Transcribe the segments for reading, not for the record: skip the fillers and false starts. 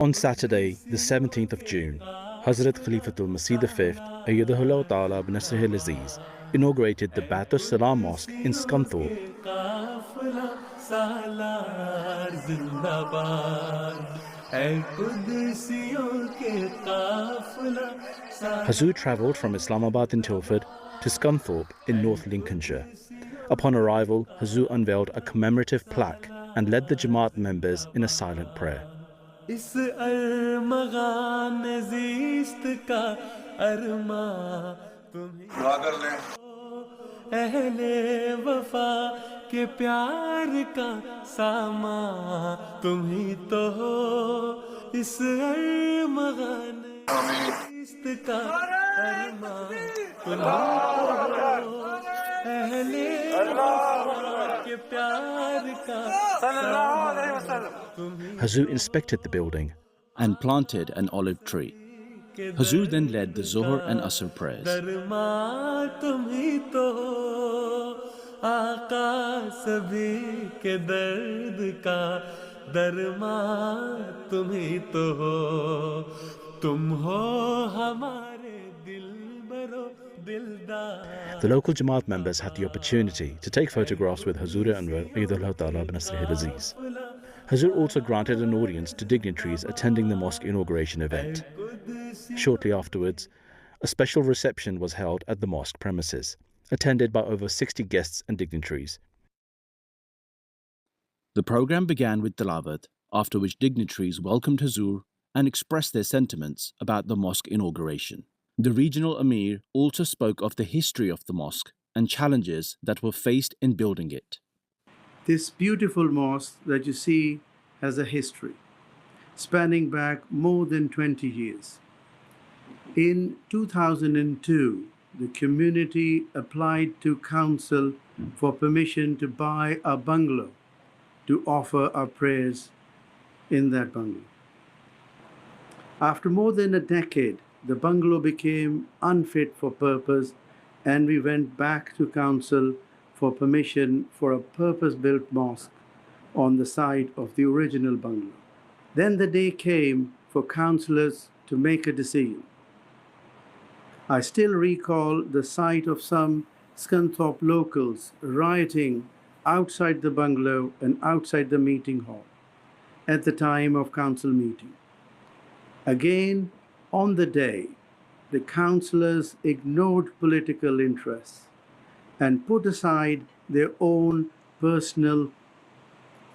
On Saturday, the 17th of June, Hazrat Khalifatul Masih V, Ayyadahullah Ta'ala b'Nasrihil Aziz, inaugurated the Baitul Salam Mosque in Scunthorpe. Huzoor travelled from Islamabad in Tilford to Scunthorpe in North Lincolnshire. Upon arrival, Huzoor unveiled a commemorative plaque and led the Jamaat members in a silent prayer. इस अरमगान ज़ीस्त का अरमा तुम्हें अहले वफा के प्यार का सामा तुम्ही तो हो इस अरमगान ज़ीस्त का अरमा तुम्ही तो हो अहले वफा के प्यार का Huzoor inspected the building and planted an olive tree. Huzoor then led the Zuhr and Asr prayers. The local Jamaat members had the opportunity to take photographs with Huzoor Anwar Ayyadahullah Ta'ala b'Nasrihil Aziz. Huzoor also granted an audience to dignitaries attending the mosque inauguration event. Shortly afterwards, a special reception was held at the mosque premises, attended by over 60 guests and dignitaries. The program began with tilawat, after which dignitaries welcomed Huzoor and expressed their sentiments about the mosque inauguration. The regional Amir also spoke of the history of the mosque and challenges that were faced in building it. This beautiful mosque that you see has a history spanning back more than 20 years. In 2002, the community applied to council for permission to buy a bungalow to offer our prayers in that bungalow. After more than a decade, the bungalow became unfit for purpose, and we went back to council for permission for a purpose-built mosque on the site of the original bungalow. Then the day came for councillors to make a decision. I still recall the sight of some Scunthorpe locals rioting outside the bungalow and outside the meeting hall at the time of council meeting. Again, on the day, the councillors ignored political interests and put aside their own personal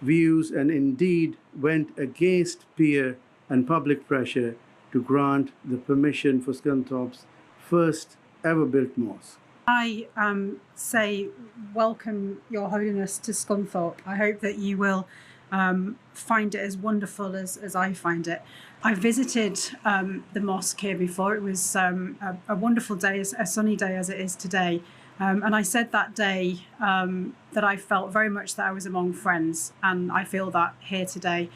views and indeed went against peer and public pressure to grant the permission for Scunthorpe's first ever built mosque. I say welcome Your Holiness to Scunthorpe. I hope that you will find it as wonderful as I find it. I visited the mosque here before. It was a wonderful day, a sunny day as it is today. And I said that day that I felt very much that I was among friends, and I feel that here today.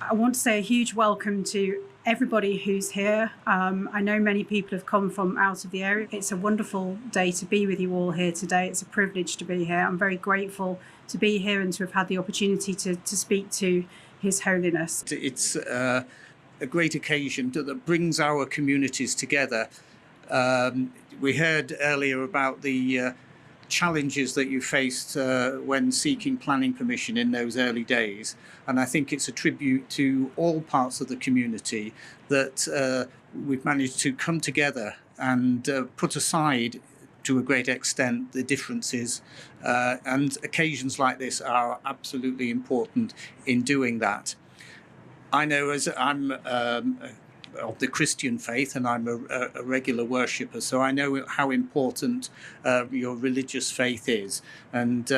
I want to say a huge welcome to everybody who's here. I know many people have come from out of the area. It's a wonderful day to be with you all here today. It's a privilege to be here. I'm very grateful to be here and to have had the opportunity to speak to His Holiness. It's a great occasion that brings our communities together. We heard earlier about the challenges that you faced when seeking planning permission in those early days, and I think it's a tribute to all parts of the community that we've managed to come together and put aside to a great extent the differences, and occasions like this are absolutely important in doing that. I know, as I'm of the Christian faith, and I'm a regular worshipper, so I know how important your religious faith is, and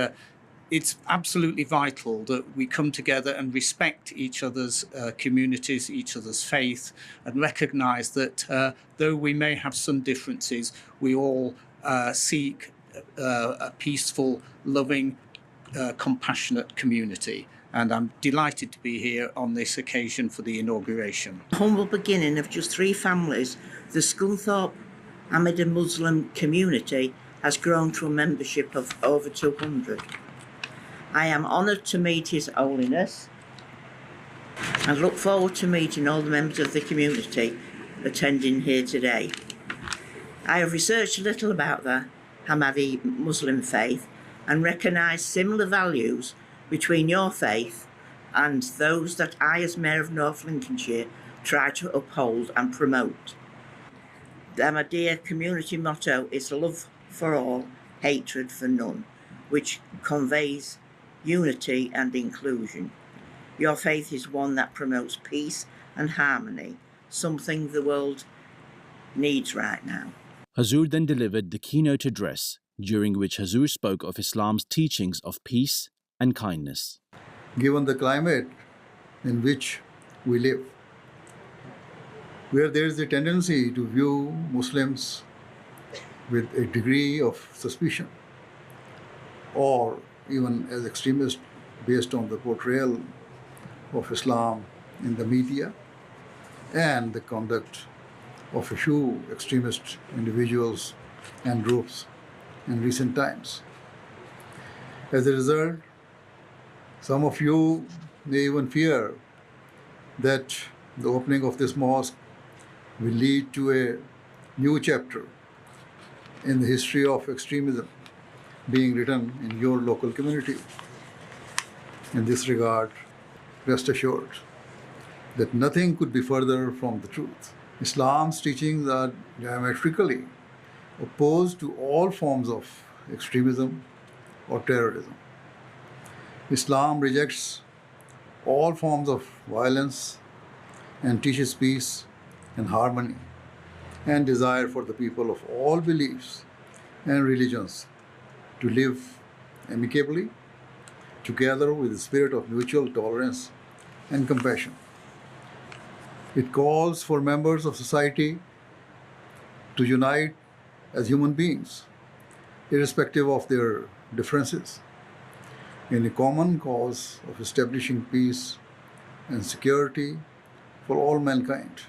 it's absolutely vital that we come together and respect each other's communities, each other's faith, and recognise that though we may have some differences, we all seek a peaceful, loving, compassionate community. And I'm delighted to be here on this occasion for the inauguration. Humble beginning of just 3 families, the Scunthorpe Ahmadi Muslim community has grown to a membership of over 200. I am honoured to meet His Holiness and look forward to meeting all the members of the community attending here today. I have researched a little about the Ahmadi Muslim faith and recognise similar values between your faith and those that I, as Mayor of North Lincolnshire, try to uphold and promote. The Ahmadiyya community motto is love for all, hatred for none, which conveys unity and inclusion. Your faith is one that promotes peace and harmony, something the world needs right now. Huzoor then delivered the keynote address, during which Huzoor spoke of Islam's teachings of peace and kindness. Given the climate in which we live, where there is a tendency to view Muslims with a degree of suspicion or even as extremists based on the portrayal of Islam in the media and the conduct of a few extremist individuals and groups in recent times. As a result, some of you may even fear that the opening of this mosque will lead to a new chapter in the history of extremism being written in your local community. In this regard, rest assured that nothing could be further from the truth. Islam's teachings are diametrically opposed to all forms of extremism or terrorism. Islam rejects all forms of violence and teaches peace and harmony and desire for the people of all beliefs and religions to live amicably together with the spirit of mutual tolerance and compassion. It calls for members of society to unite as human beings, irrespective of their differences, in a common cause of establishing peace and security for all mankind.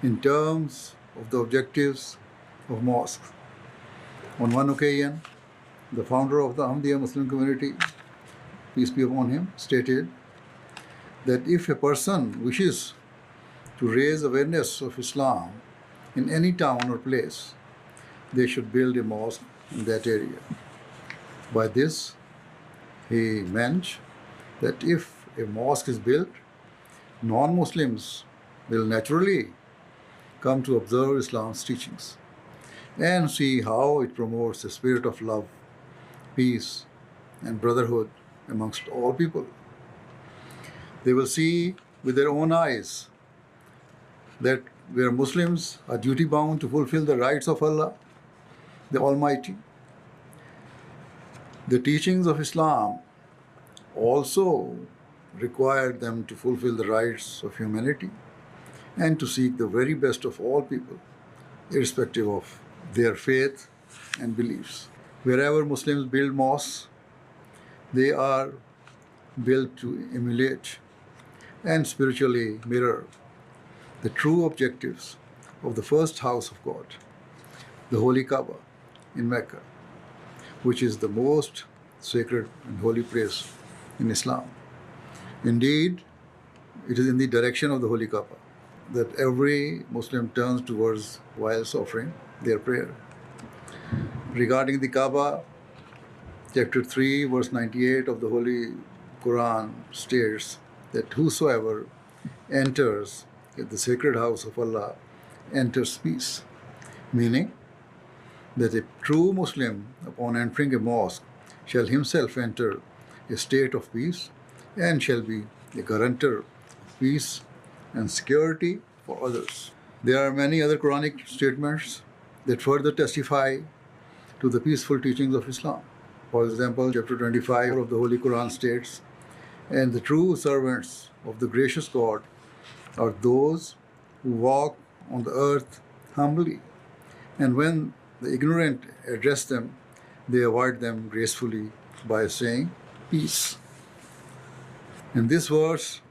In terms of the objectives of mosques, on one occasion, the founder of the Ahmadiyya Muslim community, peace be upon him, stated that if a person wishes to raise awareness of Islam in any town or place, they should build a mosque in that area. By this, he meant that if a mosque is built, non-Muslims will naturally come to observe Islam's teachings and see how it promotes the spirit of love, peace, and brotherhood amongst all people. They will see with their own eyes that where Muslims are duty-bound to fulfill the rights of Allah, the Almighty, the teachings of Islam also require them to fulfill the rights of humanity and to seek the very best of all people, irrespective of their faith and beliefs. Wherever Muslims build mosques, they are built to emulate and spiritually mirror the true objectives of the first house of God, the Holy Kaaba in Mecca, which is the most sacred and holy place in Islam. Indeed, it is in the direction of the Holy Kaaba that every Muslim turns towards whilst offering their prayer. Regarding the Kaaba, chapter 3, verse 98 of the Holy Quran states that whosoever enters the sacred house of Allah enters peace, meaning that a true Muslim, upon entering a mosque, shall himself enter a state of peace and shall be a guarantor of peace and security for others. There are many other Quranic statements that further testify to the peaceful teachings of Islam. For example, chapter 25 of the Holy Quran states, "And the true servants of the gracious God are those who walk on the earth humbly, and when the ignorant address them, they avoid them gracefully by saying peace." In this verse,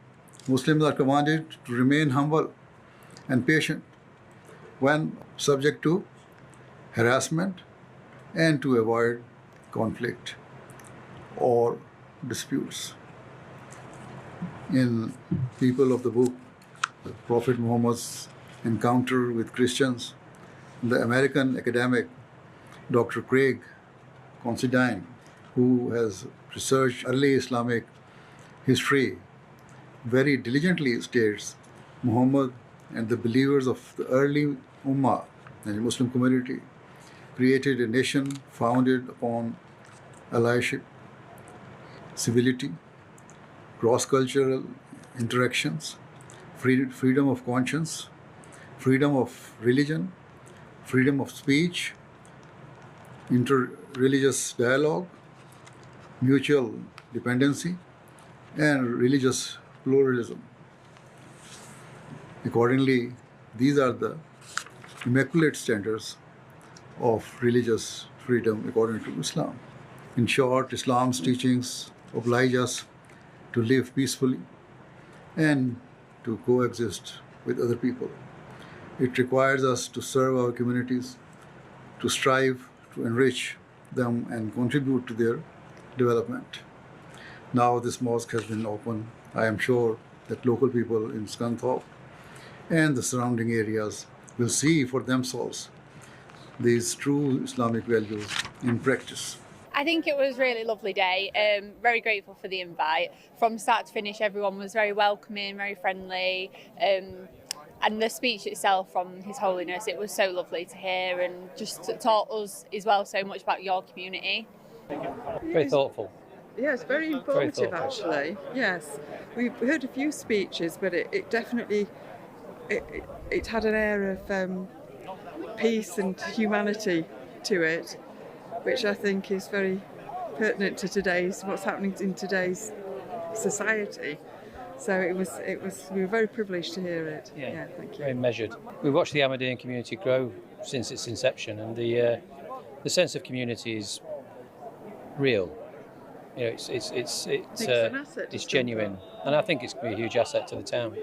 Muslims are commanded to remain humble and patient when subject to harassment and to avoid conflict or disputes. in people of the book, Prophet Muhammad's encounter with Christians. The American academic Dr. Craig Considine, who has researched early Islamic history, very diligently states Muhammad and the believers of the early Ummah and the Muslim community created a nation founded upon allyship, civility, cross-cultural interactions, freedom of conscience, freedom of religion, freedom of speech, inter-religious dialogue, mutual dependency, and religious pluralism. Accordingly, these are the immaculate standards of religious freedom according to Islam. In short, Islam's teachings oblige us to live peacefully and to coexist with other people. It requires us to serve our communities, to strive to enrich them and contribute to their development. Now this mosque has been opened. I am sure that local people in Scunthorpe and the surrounding areas will see for themselves these true Islamic values in practice. I think it was a really lovely day. Very grateful for the invite. From start to finish, everyone was very welcoming, very friendly. And the speech itself from His Holiness, it was so lovely to hear and just taught us as well so much about your community. Very thoughtful. Yes, very informative actually. Yes, we've heard a few speeches, but it definitely it had an air of peace and humanity to it, which I think is very pertinent to what's happening in today's society. So it was. We were very privileged to hear it. Yeah, thank you. Very measured. We watched the Ahmadi community grow since its inception, and the sense of community is real. You know, it's genuine, and I think it's going to be a huge asset to the town.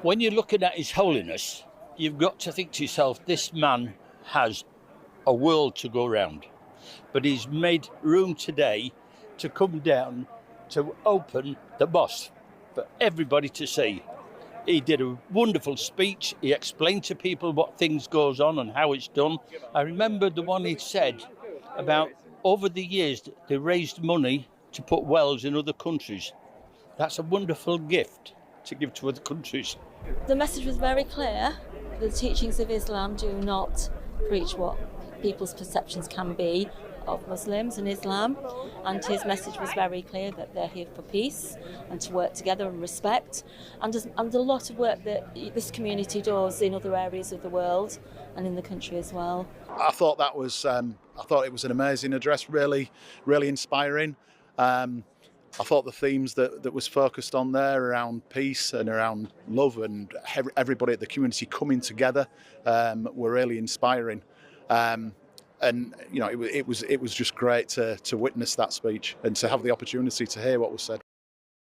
When you're looking at His Holiness, you've got to think to yourself, this man has a world to go round, but he's made room today to come down to open the mosque for everybody to see. He did a wonderful speech. He explained to people what things goes on and how it's done. I remember the one he said about over the years they raised money to put wells in other countries. That's a wonderful gift to give to other countries. The message was very clear. The teachings of Islam do not preach what people's perceptions can be of Muslims and Islam, and his message was very clear that they're here for peace and to work together and respect, and a lot of work that this community does in other areas of the world and in the country as well. I thought it was an amazing address, really inspiring. I thought the themes that was focused on there around peace and around love and everybody at the community coming together were really inspiring. And you know, it was just great to witness that speech and to have the opportunity to hear what was said.